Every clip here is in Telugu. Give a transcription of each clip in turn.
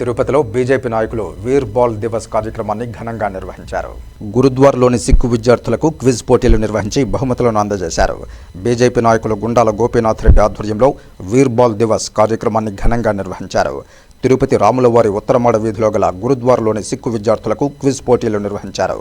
తిరుపతిలో బీజేపీ నాయకులు వీర్ బాల్ దివస్ కార్యక్రమాన్ని ఘనంగా నిర్వహించారు. గురుద్వార్లోని సిక్కు విద్యార్థులకు క్విజ్ పోటీలు నిర్వహించి బహుమతులను అందజేశారు. బీజేపీ నాయకులు గుండాల గోపీనాథ్ రెడ్డి ఆధ్వర్యంలో వీర్ బాల్ దివస్ కార్యక్రమాన్ని ఘనంగా నిర్వహించారు. తిరుపతి రాములవారి ఉత్తరమాడ వీధిలో గల గురుద్వార్లోని సిక్కు విద్యార్థులకు క్విజ్ పోటీలు నిర్వహించారు.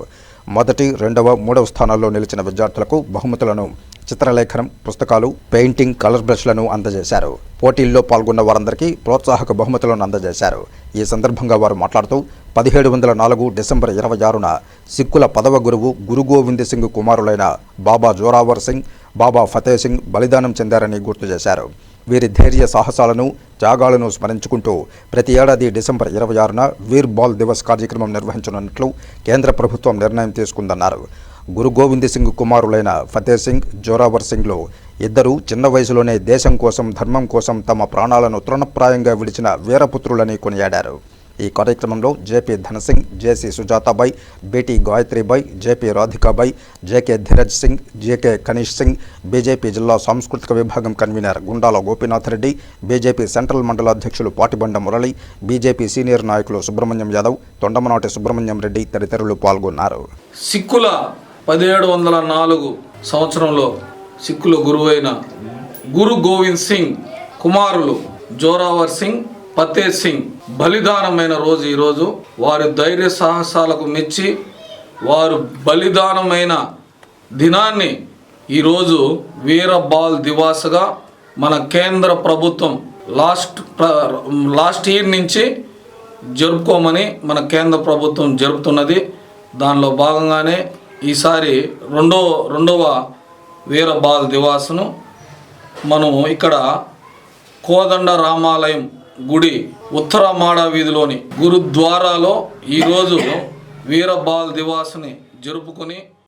మొదటి, రెండవ, మూడవ స్థానాల్లో నిలిచిన విద్యార్థులకు బహుమతులను, చిత్రలేఖనం, పుస్తకాలు, పెయింటింగ్, కలర్ బ్రష్లను అందజేశారు. పోటీల్లో పాల్గొన్న వారందరికీ ప్రోత్సాహక బహుమతులను అందజేశారు. ఈ సందర్భంగా వారు మాట్లాడుతూ 1704 డిసెంబర్ 26న సిక్కుల 10వ గురువు గురు గోవింద్ సింగ్ కుమారులైన బాబా జోరావర్ సింగ్, బాబా ఫతే సింగ్ బలిదానం చెందారని గుర్తు చేశారు. వీరి ధైర్య సాహసాలను, త్యాగాలను స్మరించుకుంటూ ప్రతి ఏడాది డిసెంబర్ 26న వీర్ బాల్ దివస్ కార్యక్రమం నిర్వహించనున్నట్లు కేంద్ర ప్రభుత్వం నిర్ణయం తీసుకుందన్నారు. గురు గోవింద్ సింగ్ కుమారులైన ఫతే సింగ్, జోరావర్ సింగ్లు ఇద్దరూ చిన్న వయసులోనే దేశం కోసం, ధర్మం కోసం తమ ప్రాణాలను తృణప్రాయంగా విడిచిన వీరపుత్రులని కొనియాడారు. ఈ కార్యక్రమంలో జేపీ ధనసింగ్, జేసీ సుజాతాబాయ్, బేటీ Gayatribai, JP Radhikabai, JK Dheeraj Singh, JK Kanish Singh, BJP జిల్లా సాంస్కృతిక విభాగం convener Gundala Gopinath Reddy, BJP central మండల అధ్యక్షులు పాటిబండ మురళి, బీజేపీ సీనియర్ నాయకులు సుబ్రహ్మణ్యం యాదవ్, తొండమనాటి సుబ్రహ్మణ్యం రెడ్డి తదితరులు పాల్గొన్నారు. సిక్కుల 1704 సంవత్సరంలో సిక్కుల గురువైన గురు గోవింద్ సింగ్ కుమారులు జోరావర్ సింగ్, ఫతే సింగ్ బలిదానమైన రోజు ఈరోజు. వారి ధైర్య సాహసాలకు మెచ్చి వారు బలిదానమైన దినాన్ని ఈరోజు వీర బాల్ దివాస్గా మన కేంద్ర ప్రభుత్వం లాస్ట్ ఇయర్ నుంచి జరుపుకోమని మన కేంద్ర ప్రభుత్వం జరుపుతున్నది. దానిలో భాగంగానే ఈసారి రెండవ వీర బాల్ దివాస్ను మనం ఇక్కడ కోదండ రామాలయం గుడి ఉత్తరమాడ వీధిలోని గురుద్వారాలో ఈరోజు వీర బాల్ దివాస్ని జరుపుకొని